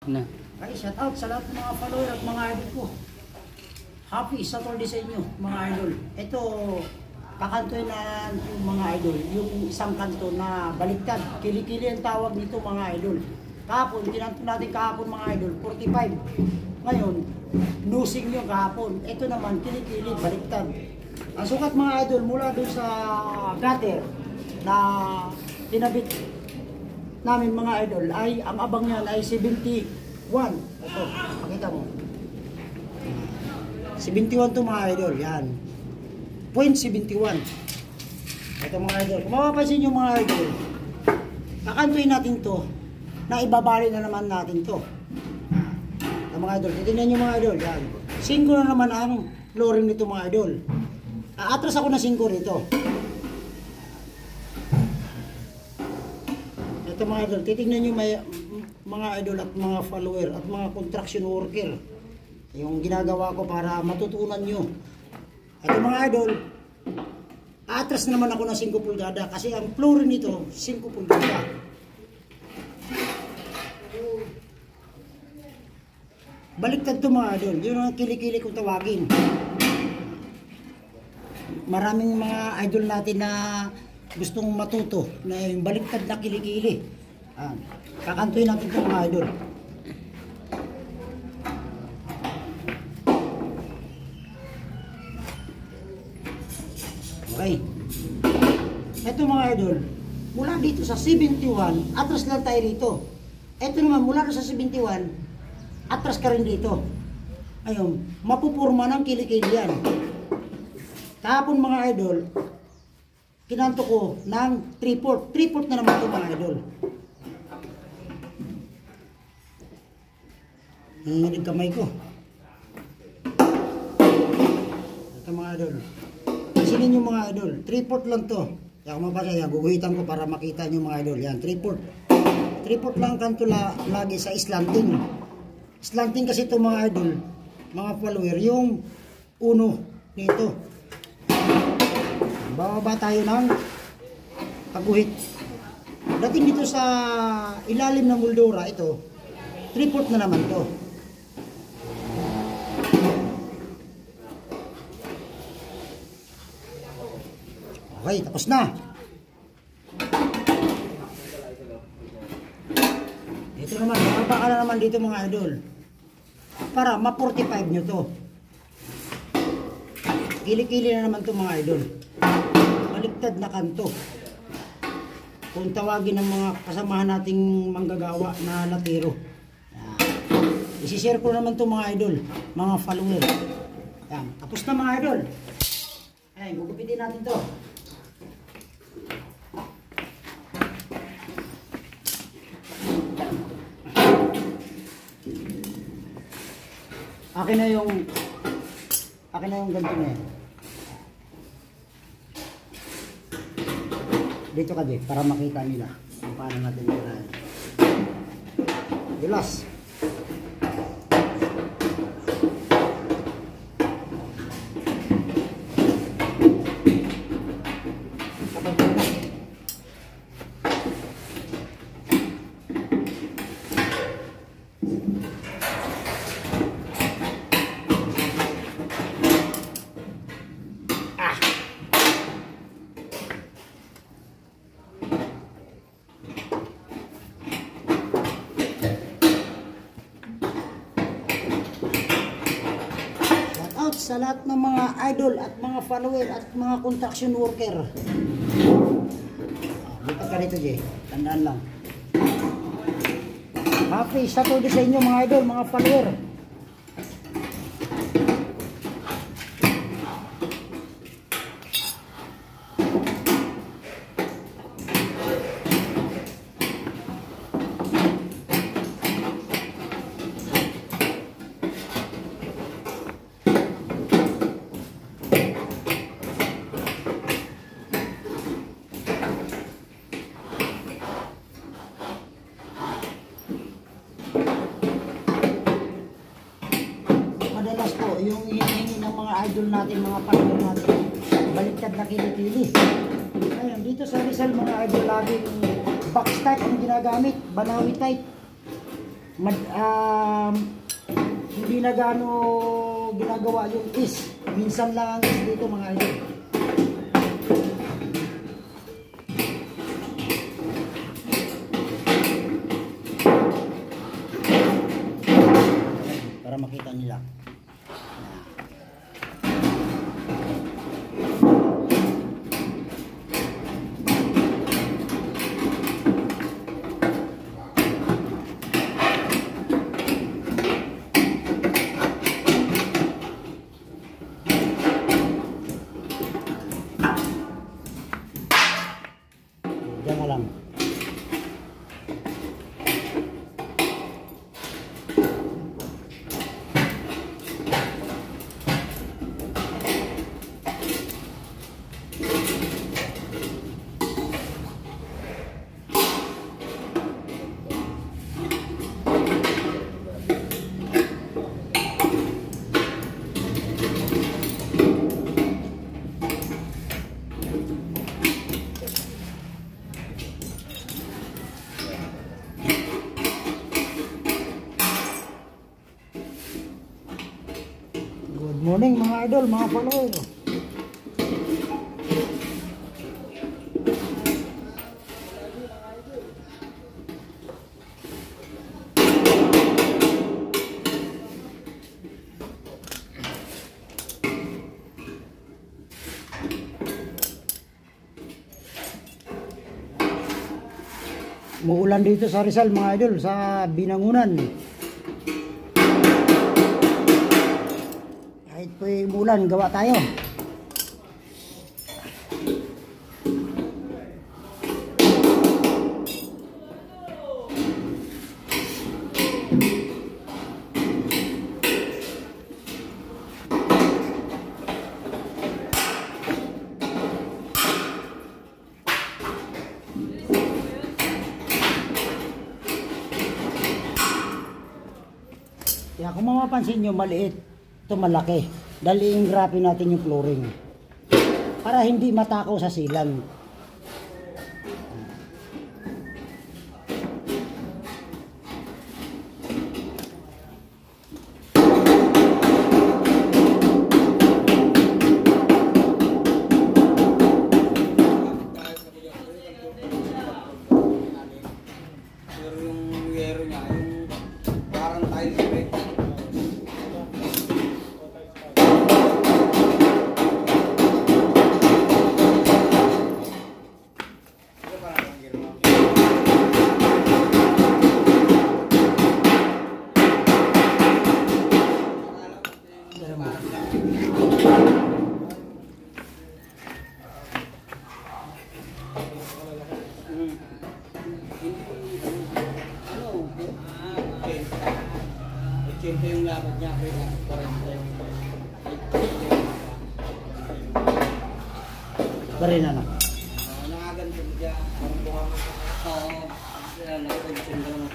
Na. Ay, shout out sa lahat ng mga follower at mga idol ko. Happy Saturday sa inyo, mga idol. Ito, kakantoy na yung mga idol, yung isang kanto na baliktad. Kili-kili ang tawag nito, mga idol. Kahapon, kinanto natin kahapon, mga idol, 45. Ngayon, losing yung kahapon. Ito naman, kili-kili, baliktad. Ang sukat, mga idol, mula doon sa gutter na tinabit namin, mga idol, ay ang abang niyan ay 71. Ito, pakita mo. 71 to, mga idol, yan. 0.71. Ito, mga idol. Kung mapapansin nyo, mga idol, kakantuin natin to, na ibabali na naman natin to. Mga idol, titignan nyo, mga idol, yan. 5 na naman ang flooring nito, mga idol. Atras ako na 5 rito. Ito, mga idol, titignan nyo mga idol at mga follower at mga construction worker. Yung ginagawa ko para matutunan nyo. Ito, mga idol, atras naman ako ng 5 pulgada kasi ang flooring nito 5 pulgada. Baliktad to, mga idol. Yun ang kilikili kong tawagin. Maraming mga idol natin na gustong matuto na yung baliktad na kilikili. Kakantuin natin ito, mga idol. Okay. Ito, mga idol, mula dito sa 71, atras lang tayo rito. Ito naman, mula sa 71, atras ka rin dito. Ayun, mapupurma ng kilikili yan. Kahapon, mga idol, kinanto ko ng 3/4. 3/4 na naman ito, mga idol. Nanginig kamay ko. Ito, mga idol. Isinin nyo, mga idol. 3/4 lang to. Kaya kung mapasaya, guguhitan ko para makita nyo, mga idol. Yan, 3/4. 3/4 lang kanto lagi sa slanting. Slanting kasi ito, mga idol, mga follower, yung uno nito. Bababa tayo ng pagguhit. Dating dito sa ilalim ng moldura, ito, 3/4 na naman to. Okay, tapos na. Ito naman, mababa na naman dito, mga idol. Para ma-45 nyo to. Kili-kili na naman to, mga idol. Baliktad na kanto. Kung tawagin ng mga kasamahan nating manggagawa na latiro. Isishare ko naman to, mga idol, mga follower. Yan, tapos na, mga idol. Ayan, gugupitin natin to. Akin na yung ganito na yan. Dito ka din, para makita nila kung paano natin ganahan. Dulas. Sa lahat ng mga idol at mga follower at mga construction worker. Dito ka rito, Jay. Tandaan lang. Happy Saturday sa inyo, mga idol, mga follower. Yung hinihingi ng mga idol natin, mga partner natin, baliktad na kilikili. Ayun, dito sa Rizal, mga idol, laging box type ang ginagamit, Banawi type. hindi na gaano ginagawa yung is. Minsan lang ang is dito mga idol. Para makita nila. Diyan na lang. Good morning mga idol, mga follower. Muulan dito sa Rizal mga idol, sa Binangunan. Kahit po'y umulan, gawa tayo. Kaya kung mapapansin nyo, maliit, ito malaki. Dahil i-engrape natin yung flooring. Para hindi matakaw sa silang. Pero yung yero niya, yung parang tiles rin. Siyempre yung lakad niya, pero 40 yung Parin na. nakaganto siya. Oo, nakaganto na.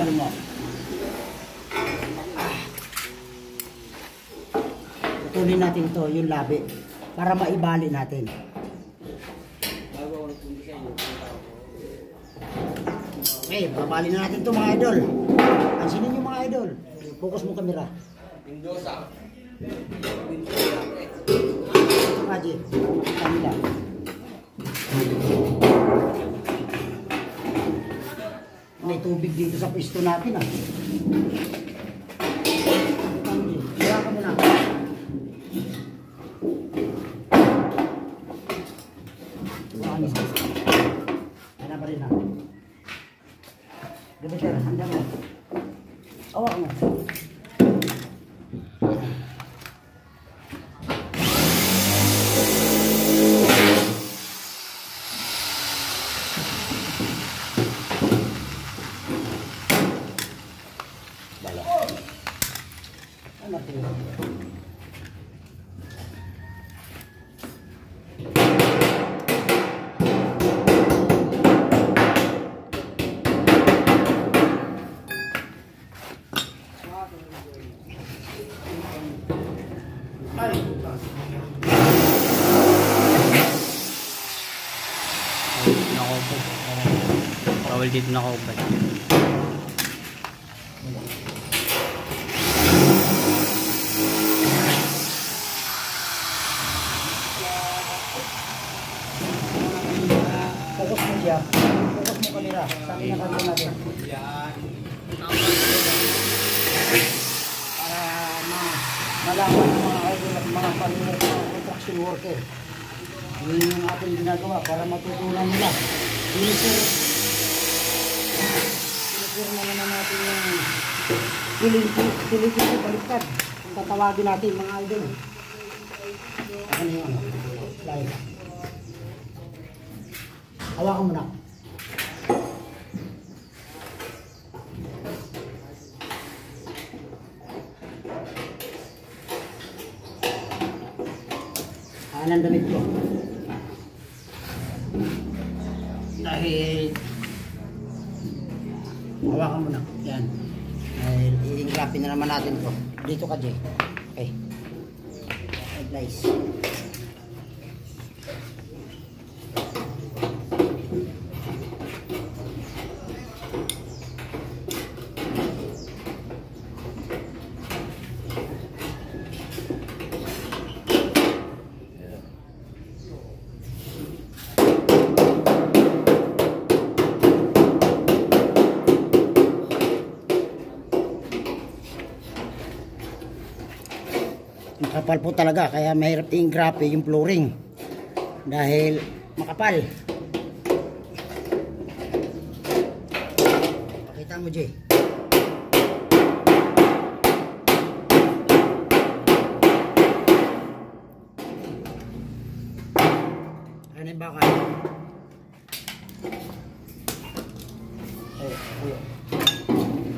Parin mo. Tutunin natin to yung labi para maibali natin. Okay, babali na natin to mga idol. Pansinin nyo mga idol. Focus mo kamera. Mendoza. Kaji, makita nila. May tubig dito sa pisto natin ah. Kaya ka muna. Ano pa rin ha? Gabi sir, handa mo. Awak mo. Bala. Ano ito? Bawal dito nakaubad. Focus mo siya. Focus mo kanila. Saan na kanto natin. Para malaman ng mga idol at mga construction worker. Yun yung ating ginagawa para matutunan nila. Sinisir na naman natin yung piling baliktad. Kung tatawagin natin mga idol. Ano yung ano? Live. Hawakan mo na. Ang damit ko. Dahil hawakan mo na. Yan. Dahil i-engrapin na naman natin to. Dito ka, Jay. Okay. Nice. Makapal po talaga kaya mahirap i-engrape yung flooring dahil makapal. Pakita mo, Jay. Ano yung bakal?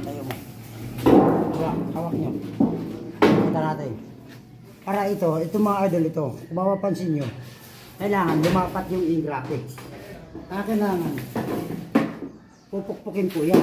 Tayo mo. Hawak nyo. Pakita natin. Para ito mga idol ito, kung mapapansin nyo, kailangan lumapat yung engrape. Kailangan pupukpukin po yan.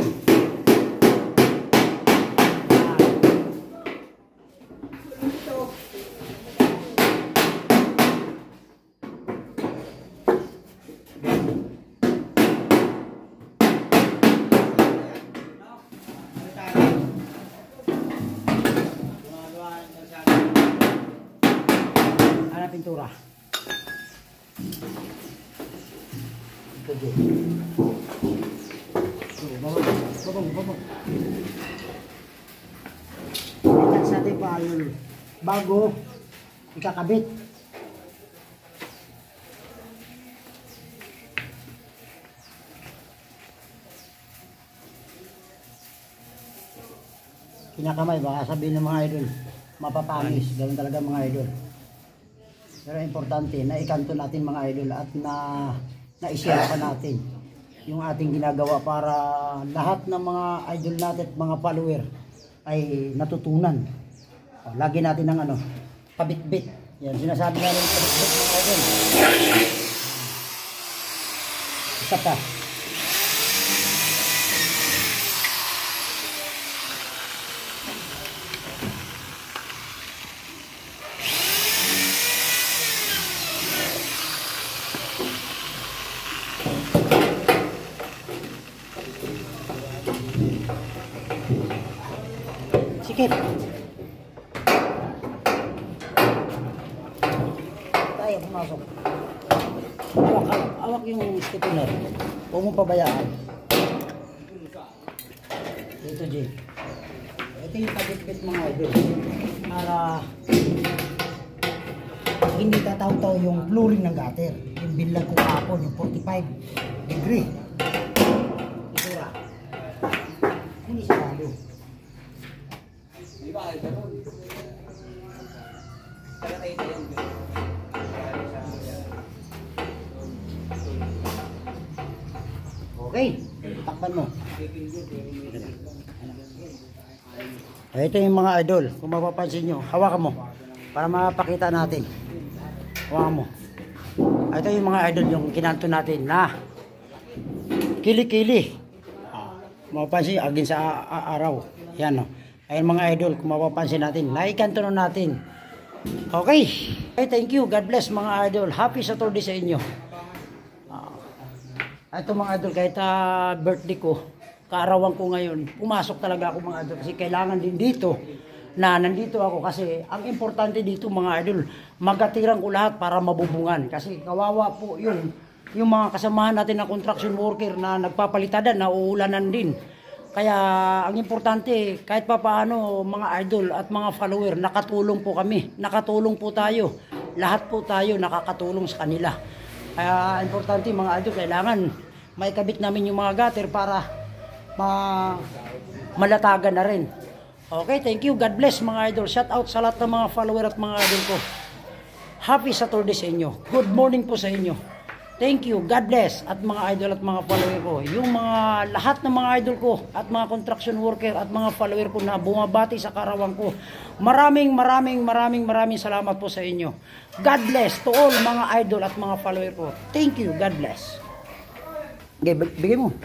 Pintura. Ito din. Babag. Itas natin pa bago ikakabit. Kinakamay, baka sabihin ng mga idol, mapapanis. Ganun talaga mga idol. Pero importante na ikanto natin mga idol at na-share pa natin yung ating ginagawa para lahat ng mga idol natin at mga follower ay natutunan. Lagi natin ng ano, pabitbit. Yan, sinasabi natin pabitbit mga idol. Isa pa. Sikip. Tayo pumasok. Awak yung stapler. Huwag mong pabayaan. Ito, Jay. Ito yung pabitbit mga idol. Para hindi tataw-taw yung flooring ng gutter. Yung bilag ko kapon, yung 45 degree. Ito ra. Hindi sarado. Di ba kahit ganun? Kaya tayo yan. Okay, takpan mo. Ito yung mga idol. Kung mapapansin nyo, hawakan mo para mapakita natin. Hawakan mo. Ito yung mga idol, yung kinanto natin na kili-kili. Mapapansin, agin sa araw. Yan o. Ayun mga idol, kung mapapansin natin, naikanto na natin. Okay. Thank you. God bless mga idol. Happy Saturday sa inyo. Ito mga idol, kahit birthday ko, kaarawan ko ngayon, pumasok talaga ako mga idol kasi kailangan din dito na nandito ako kasi ang importante dito mga idol, magatiran ko lahat para mabubungan kasi kawawa po yung mga kasamahan natin na construction worker na nagpapalitadan, na uulanan din. Kaya ang importante, kahit pa paano mga idol at mga follower, nakatulong po kami, nakatulong po tayo, lahat po tayo nakakatulong sa kanila. Kaya importante mga idol, kailangan may kabit namin yung mga gutter para malatagan na rin. Okay, thank you. God bless mga idol. Shout out sa lahat ng mga follower at mga idol ko. Happy Saturday sa inyo. Good morning po sa inyo. Thank you. God bless at mga idol at mga follower ko. Yung mga lahat ng mga idol ko at mga construction worker at mga follower ko na bumabati sa karawang ko. Maraming salamat po sa inyo. God bless to all mga idol at mga follower ko. Thank you. God bless. Okay, bigay mo.